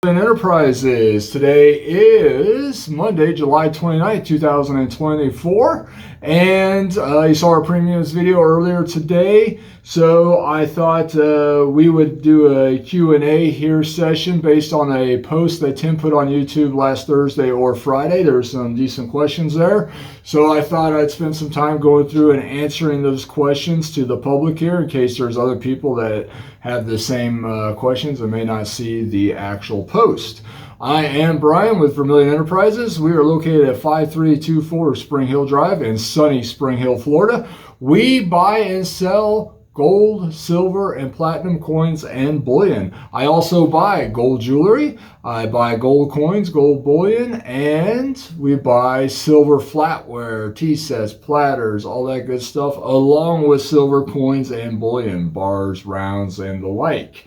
Enterprises. Today is Monday, July 29th, 2024, and you saw our premiums video earlier today, so I thought we would do a Q&A here session based on a post that Tim put on YouTube last Thursday or Friday. There were some decent questions there, so I thought I'd spend some time going through and answering those questions to the public here in case there's other people that have the same questions and may not see the actual post. I am Brian with Vermillion Enterprises. We are located at 5324 Spring Hill Drive in sunny Spring Hill, Florida. We buy and sell gold, silver, and platinum coins and bullion. I also buy gold jewelry. I buy gold coins, gold bullion, and we buy silver flatware, tea sets, platters, all that good stuff, along with silver coins and bullion, bars, rounds, and the like.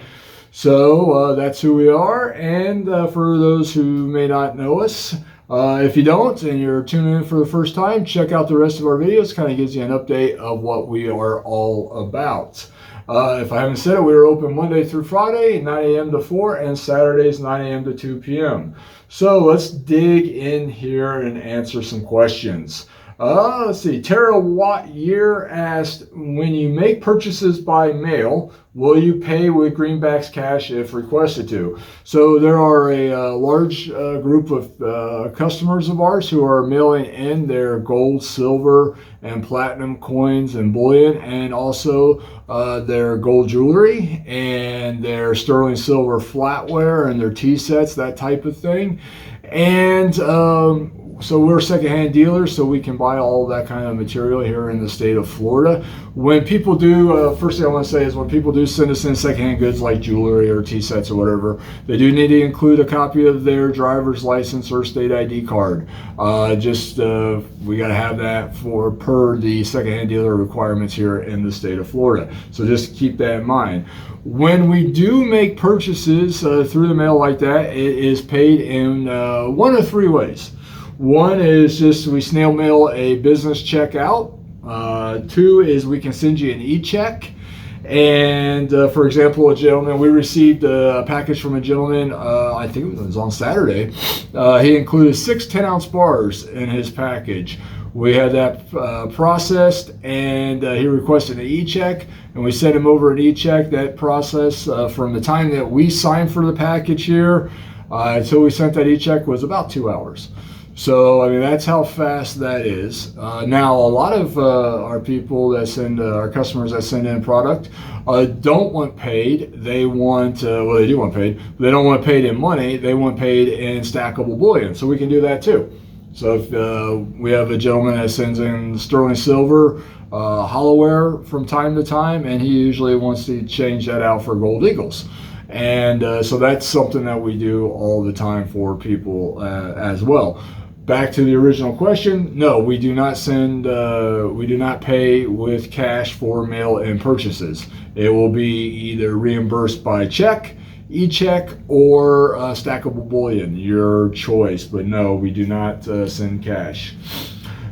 So that's who we are, and for those who may not know us, if you don't and you're tuning in for the first time, check out the rest of our videos. Kind of gives you an update of what we are all about. If I haven't said it, we are open Monday through Friday, 9 a.m. to 4, and Saturdays, 9 a.m. to 2 p.m. So let's dig in here and answer some questions. Let's see. Terawatt Year asked, when you make purchases by mail, will you pay with greenbacks cash if requested to? So there are a large group of customers of ours who are mailing in their gold, silver, and platinum coins and bullion, and also their gold jewelry and their sterling silver flatware and their tea sets, that type of thing. And so we're secondhand dealers, so we can buy all that kind of material here in the state of Florida. When people do, first thing I want to say is when people do send us in secondhand goods like jewelry or tea sets or whatever, they do need to include a copy of their driver's license or state ID card. We got to have that per the secondhand dealer requirements here in the state of Florida. So just keep that in mind. When we do make purchases through the mail like that, it is paid in one of three ways. One is just we snail mail a business check out. Two is we can send you an e-check. And for example, a gentleman, we received a package from a gentleman, I think it was on Saturday. He included 6 10-ounce bars in his package. We had that processed, and he requested an e-check, and we sent him over an e-check. That process from the time that we signed for the package here until we sent that e-check was about 2 hours. So, I mean, that's how fast that is. Now, a lot of our people that send, our customers that send in product don't want paid. They want, well, they do want paid. But they don't want paid in money. They want paid in stackable bullion. So we can do that too. So if we have a gentleman that sends in sterling silver, hollowware from time to time, and he usually wants to change that out for gold eagles. And so that's something that we do all the time for people as well. Back to the original question, no, we do not pay with cash for mail-in purchases. It will be either reimbursed by check, e-check, or stackable bullion, your choice. But no, we do not send cash.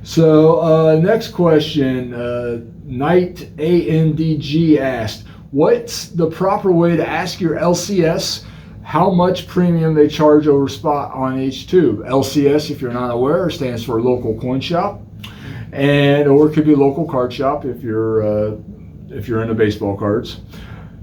So next question, Knight ANDG asked, what's the proper way to ask your LCS how much premium they charge over spot on each tube? LCS, if you're not aware, stands for local coin shop, or it could be local card shop if you're into baseball cards.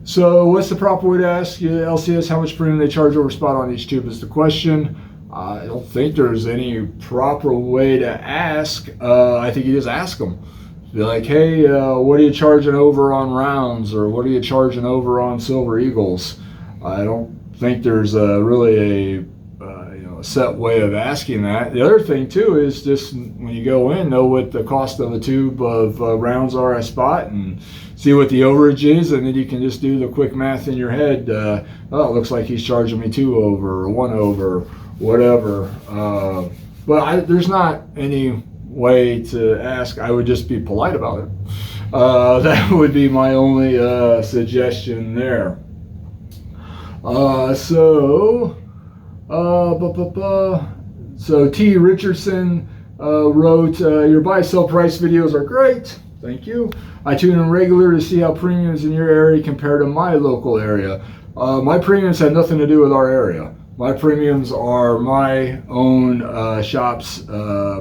So what's the proper way to ask your LCS how much premium they charge over spot on each tube is the question. I don't think there's any proper way to ask. I think you just ask them. Be like, hey, what are you charging over on rounds, or what are you charging over on silver eagles? I don't think there's really a set way of asking that. The other thing too is just when you go in, know what the cost of a tube of rounds are at spot and see what the overage is, and then you can just do the quick math in your head. Oh, it looks like he's charging me 2 over or 1 over, whatever. But there's not any way to ask. I would just be polite about it. That would be my only suggestion there. So T. Richardson wrote, your buy sell price videos are great. Thank you. I tune in regular to see how premiums in your area compare to my local area. My premiums had nothing to do with our area. My premiums are my own shop's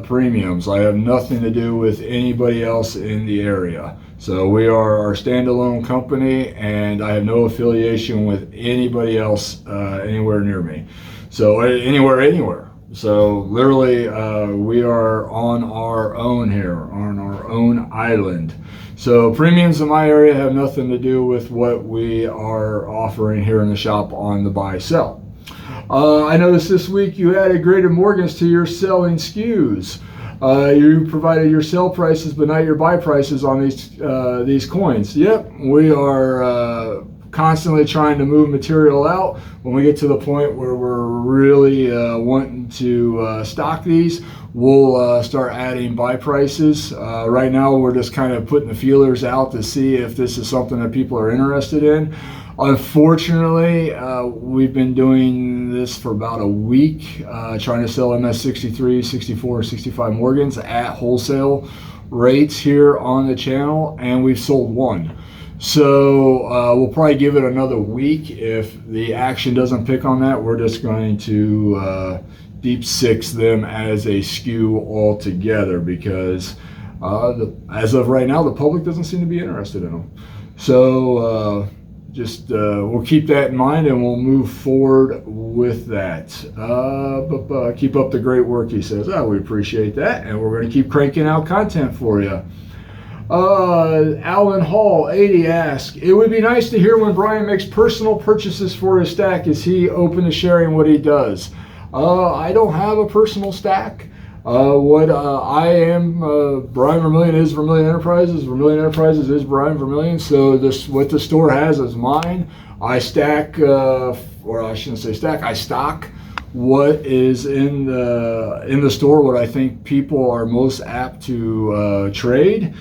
premiums. I have nothing to do with anybody else in the area. So we are our standalone company, and I have no affiliation with anybody else anywhere near me. So anywhere. So literally, we are on our own here, on our own island. So premiums in my area have nothing to do with what we are offering here in the shop on the buy sell. I noticed this week you added graded Morgans to your selling SKUs. You provided your sell prices, but not your buy prices on these coins. Yep, we are constantly trying to move material out. When we get to the point where we're really wanting to stock these, we'll start adding buy prices. Right now, we're just kind of putting the feelers out to see if this is something that people are interested in. Unfortunately, we've been doing this for about a week, trying to sell MS63, 64, and 65 Morgans at wholesale rates here on the channel, and we've sold one. So we'll probably give it another week. If the action doesn't pick on that, we're just going to deep six them as a SKU altogether, because as of right now, the public doesn't seem to be interested in them. So we'll keep that in mind, and we'll move forward with that. But keep up the great work, he says. We appreciate that, and we're going to keep cranking out content for you. Alan Hall 80 asks, it would be nice to hear when Brian makes personal purchases for his stack. Is he open to sharing what he does? I don't have a personal stack. I am, Brian Vermillion is Vermillion Enterprises. Vermillion Enterprises is Brian Vermillion. So what the store has is mine. I stack, or I shouldn't say stack, I stock what is in the store, what I think people are most apt to trade.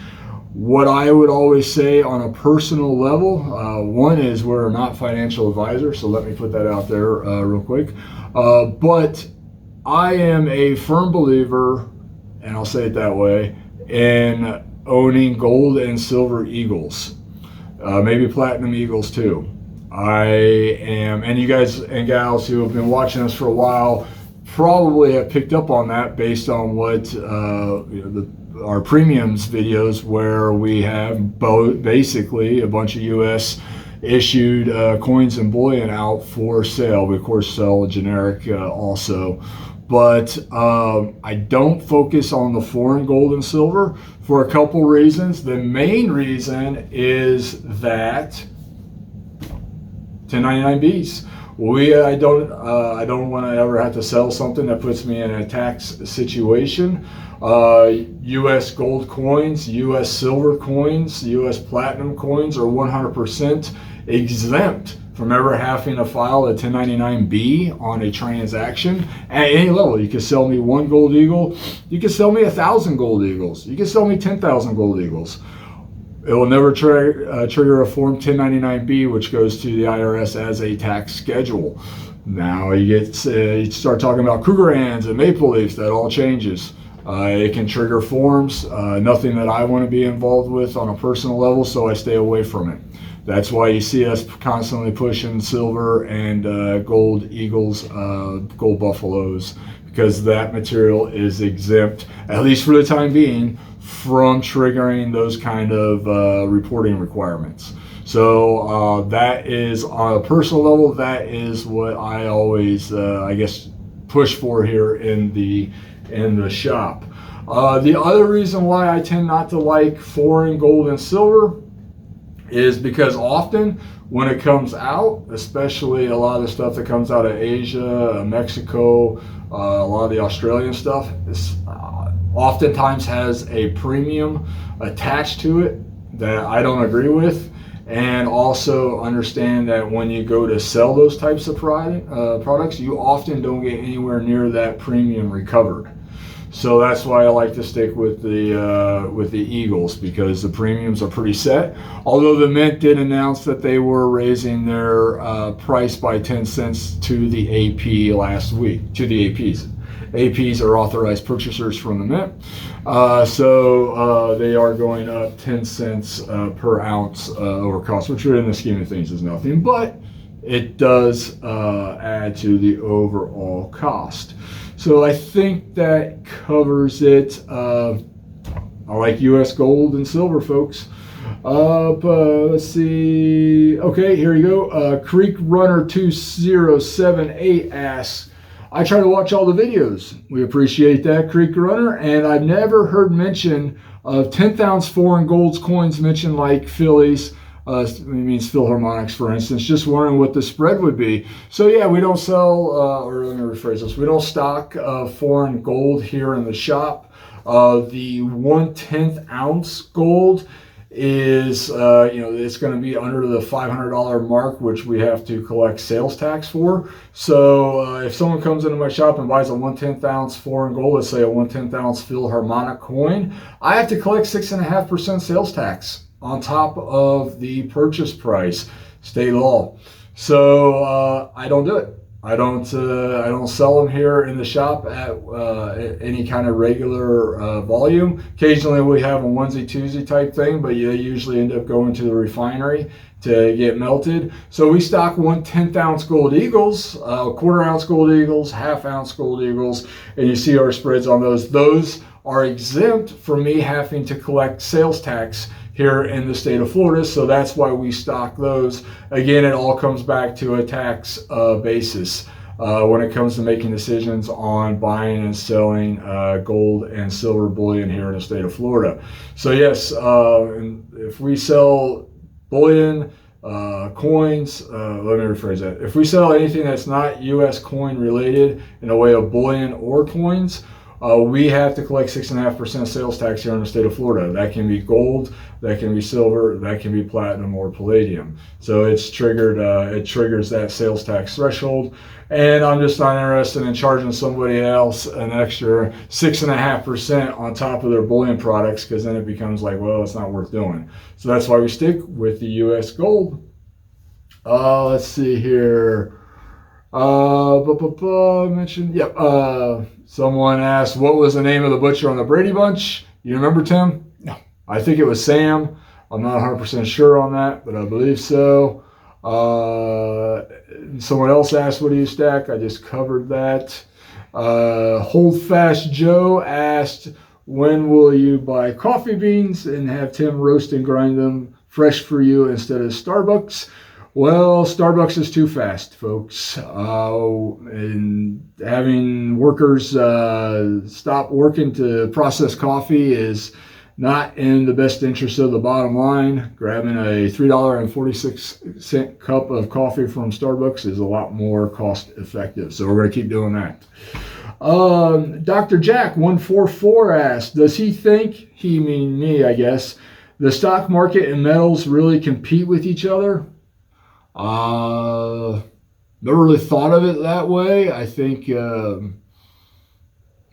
What I would always say on a personal level, one is we're not financial advisors, so let me put that out there real quick. But I am a firm believer, and I'll say it that way, in owning gold and silver eagles, maybe platinum eagles too. I am, and you guys and gals who have been watching us for a while probably have picked up on that based on what our premiums videos, where we have basically a bunch of U.S. issued coins and bullion out for sale. We of course sell generic also, but I don't focus on the foreign gold and silver for a couple reasons. The main reason is that 1099Bs. I don't want to ever have to sell something that puts me in a tax situation. U.S. gold coins, U.S. silver coins, U.S. platinum coins are 100% exempt from ever having to file a 1099B on a transaction at any level. You can sell me one gold eagle, you can sell me 1,000 gold eagles, you can sell me 10,000 gold eagles. It will never trigger a Form 1099B, which goes to the IRS as a tax schedule. Now you start talking about Krugerrands and Maple Leafs, that all changes. It can trigger forms, nothing that I want to be involved with on a personal level, so I stay away from it. That's why you see us constantly pushing silver and gold eagles, gold buffaloes, because that material is exempt, at least for the time being, from triggering those kind of reporting requirements. So that is, on a personal level, that is what I always, I guess, push for here in the shop. The other reason why I tend not to like foreign gold and silver is because often when it comes out, especially a lot of the stuff that comes out of Asia, Mexico, a lot of the Australian stuff, oftentimes has a premium attached to it that I don't agree with. And also understand that when you go to sell those types of products, you often don't get anywhere near that premium recovered. So that's why I like to stick with the Eagles, because the premiums are pretty set. Although the Mint did announce that they were raising their price by 10 cents to the AP last week, to the APs. APs are authorized purchasers from the Mint. So they are going up 10 cents per ounce over cost, which in the scheme of things is nothing. But it does add to the overall cost. So I think that covers it. I like U.S. gold and silver, folks. Let's see. Okay, here you go. Creek Runner 2078 asks, I try to watch all the videos. We appreciate that, Creek Runner. And I've never heard mention of 10th ounce foreign gold coins mentioned like Phillies. It means Philharmonics, for instance. Just wondering what the spread would be. So yeah, we don't sell, or let me rephrase this. We don't stock foreign gold here in the shop. The 1/10 ounce gold is, it's going to be under the $500 mark, which we have to collect sales tax for. So if someone comes into my shop and buys a 1/10 ounce foreign gold, let's say a 1/10 ounce Philharmonic coin, I have to collect 6.5% sales tax on top of the purchase price, state law. So I don't do it. I don't sell them here in the shop at any kind of regular volume. Occasionally we have a onesie twosie type thing, but you usually end up going to the refinery to get melted. So we stock 1/10 ounce gold eagles, 1/4 ounce gold eagles, 1/2 ounce gold eagles, and you see our spreads on those. Those are exempt from me having to collect sales tax here in the state of Florida, so that's why we stock those. Again, it all comes back to a tax basis when it comes to making decisions on buying and selling gold and silver bullion here in the state of Florida. So yes, if we sell bullion, coins, let me rephrase that. If we sell anything that's not U.S. coin related in a way of bullion or coins, we have to collect 6.5% sales tax here in the state of Florida. That can be gold, that can be silver, that can be platinum or palladium. So it's triggered. It triggers that sales tax threshold, and I'm just not interested in charging somebody else an extra 6.5% on top of their bullion products, because then it becomes like, well, it's not worth doing. So that's why we stick with the U.S. gold. Let's see here. Mentioned. Yep. Someone asked, what was the name of the butcher on the Brady Bunch? You remember, Tim? No. I think it was Sam. I'm not 100% sure on that, but I believe so. Someone else asked, what do you stack? I just covered that. Hold Fast Joe asked, when will you buy coffee beans and have Tim roast and grind them fresh for you instead of Starbucks? Well, Starbucks is too fast, folks. And having workers stop working to process coffee is not in the best interest of the bottom line. Grabbing a $3.46 cup of coffee from Starbucks is a lot more cost effective. So we're going to keep doing that. Dr. Jack 144 asked, does he think, he mean me, I guess, the stock market and metals really compete with each other? Never really thought of it that way. I think, no,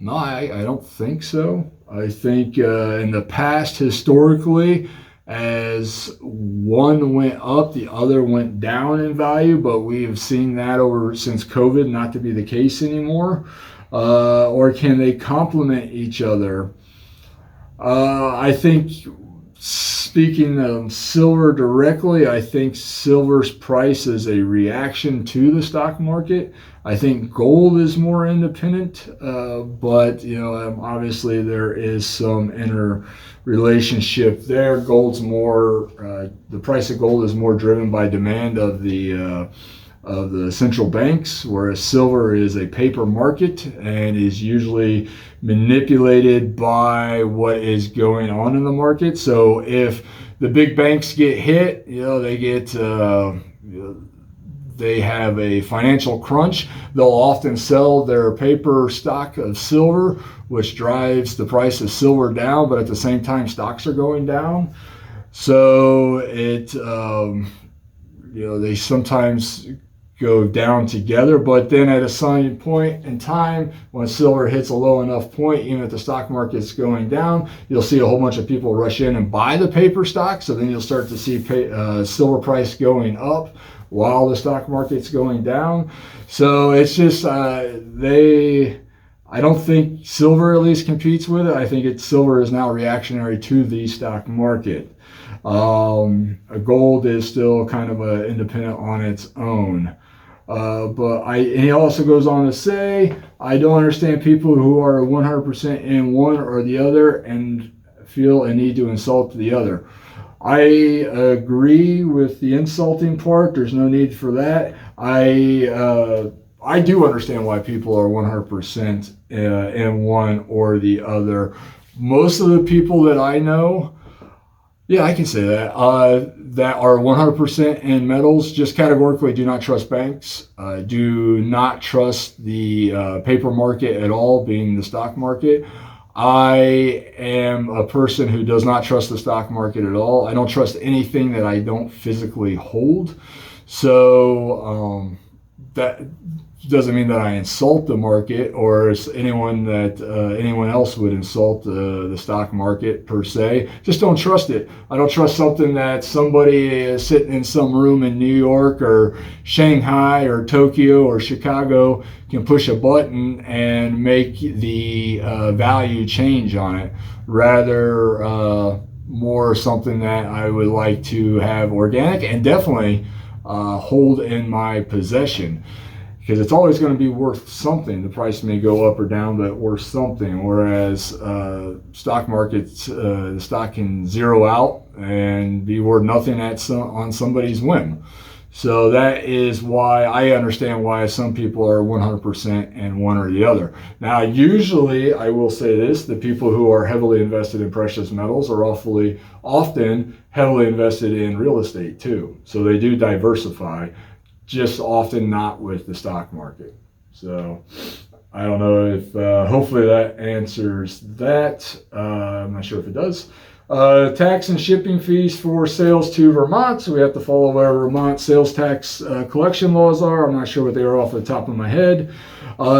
I don't think so. I think in the past, historically, as one went up, the other went down in value, but we have seen that since COVID not to be the case anymore. Or can they complement each other? I think, speaking of silver directly, I think silver's price is a reaction to the stock market. I think gold is more independent, but obviously there is some interrelationship there. Gold's more, the price of gold is more driven by demand of the central banks, whereas silver is a paper market and is usually manipulated by what is going on in the market. So if the big banks get hit, they have a financial crunch, they'll often sell their paper stock of silver, which drives the price of silver down, but at the same time stocks are going down. So they sometimes go down together, but then at a certain point in time, when silver hits a low enough point, even if the stock market's going down, you'll see a whole bunch of people rush in and buy the paper stock. So then you'll start to see silver price going up while the stock market's going down. So it's just I don't think silver at least competes with it. I think silver is now reactionary to the stock market. Gold is still kind of independent on its own. And he also goes on to say, I don't understand people who are 100% in one or the other and feel a need to insult the other. I agree with the insulting part. There's no need for that. I do understand why people are 100% in one or the other. Most of the people that I know, yeah, I can say that, that are 100% in metals just categorically do not trust banks, do not trust the paper market at all, being the stock market. I am a person who does not trust the stock market at all. I don't trust anything that I don't physically hold. So that doesn't mean that I insult the market or anyone else would insult the stock market per se. Just don't trust it. I don't trust something that somebody is sitting in some room in New York or Shanghai or Tokyo or Chicago can push a button and make the value change on it. Rather, more something that I would like to have organic and definitely hold in my possession. Because it's always going to be worth something. The price may go up or down, but worth something. Whereas stock markets, the stock can zero out and be worth nothing on somebody's whim. So that is why I understand why some people are 100% in one or the other. Now, usually, I will say this, the people who are heavily invested in precious metals are often heavily invested in real estate too. So they do diversify, just often not with the stock market. So I don't know if, hopefully that answers that. I'm not sure if it does. Tax and shipping fees for sales to Vermont. So we have to follow whatever Vermont sales tax collection laws are. I'm not sure what they are off the top of my head.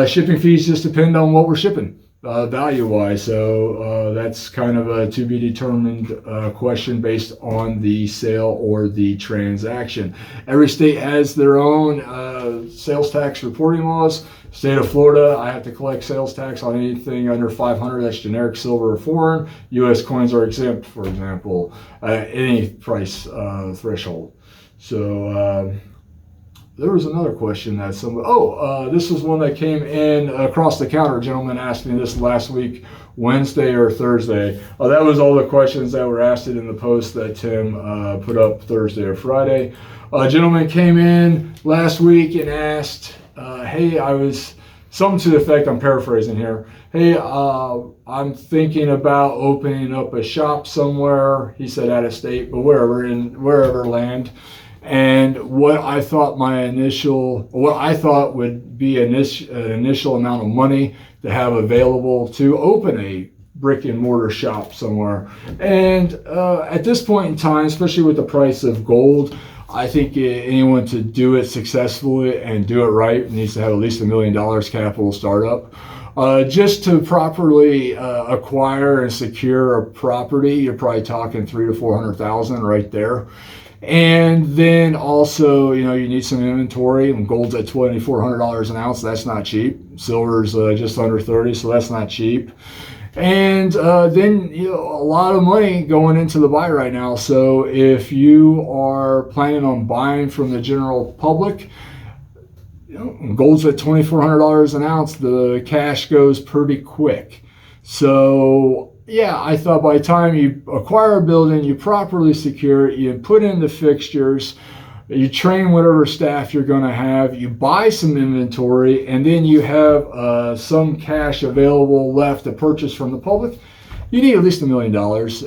Shipping fees just depend on what we're shipping. Value-wise, so that's kind of a to be determined question based on the sale or the transaction. Every state has their own sales tax reporting laws. State of Florida, I have to collect sales tax on anything under 500, that's generic silver or foreign. U.S. coins are exempt, for example, any price threshold. So there was another question that this was one that came in across the counter. A gentleman asked me this last week, Wednesday or Thursday. That was all the questions that were asked in the post that Tim put up Thursday or Friday. A gentleman came in last week and asked, hey, something to the effect, I'm paraphrasing here. Hey, I'm thinking about opening up a shop somewhere. He said out of state, but wherever land. And what I thought would be an initial amount of money to have available to open a brick and mortar shop somewhere. And at this point in time, especially with the price of gold, I think anyone to do it successfully and do it right needs to have at least $1 million capital startup. Just to properly acquire and secure a property, you're probably talking $300,000 to $400,000 right there. And then also, you need some inventory, and gold's at $2,400 an ounce. That's not cheap. Silver's just under 30, so that's not cheap. And then a lot of money going into the buy right now. So if you are planning on buying from the general public, gold's at $2,400 an ounce. The cash goes pretty quick. So yeah, I thought by the time you acquire a building, you properly secure it, you put in the fixtures, you train whatever staff you're going to have, you buy some inventory, and then you have some cash available left to purchase from the public, you need at least $1 million.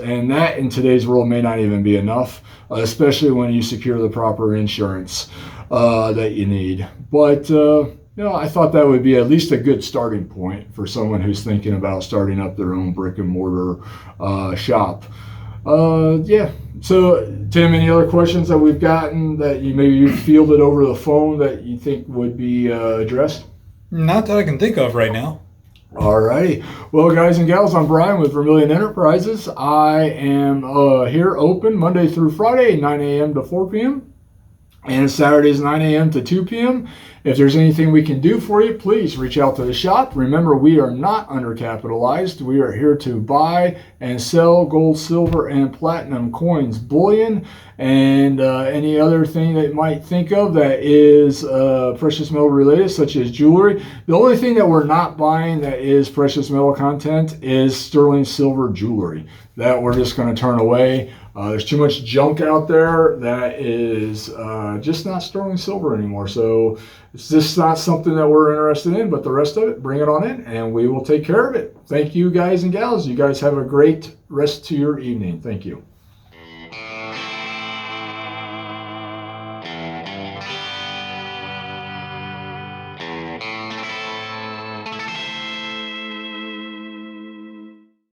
And that in today's world may not even be enough, especially when you secure the proper insurance that you need. But I thought that would be at least a good starting point for someone who's thinking about starting up their own brick and mortar shop. Yeah. So, Tim, any other questions that we've gotten that you fielded over the phone that you think would be addressed? Not that I can think of right now. All right. Well, guys and gals, I'm Brian with Vermillion Enterprises. I am here open Monday through Friday, 9 a.m. to 4 p.m. And Saturdays 9 a.m. to 2 p.m. If there's anything we can do for you, please reach out to the shop. Remember, we are not undercapitalized. We are here to buy and sell gold, silver, and platinum coins, bullion, and any other thing that you might think of that is precious metal related, such as jewelry. The only thing that we're not buying that is precious metal content is sterling silver jewelry. That we're just going to turn away. There's too much junk out there that is just not sterling silver anymore. So it's just not something that we're interested in, but the rest of it, bring it on in and we will take care of it. Thank you guys and gals. You guys have a great rest to your evening. Thank you.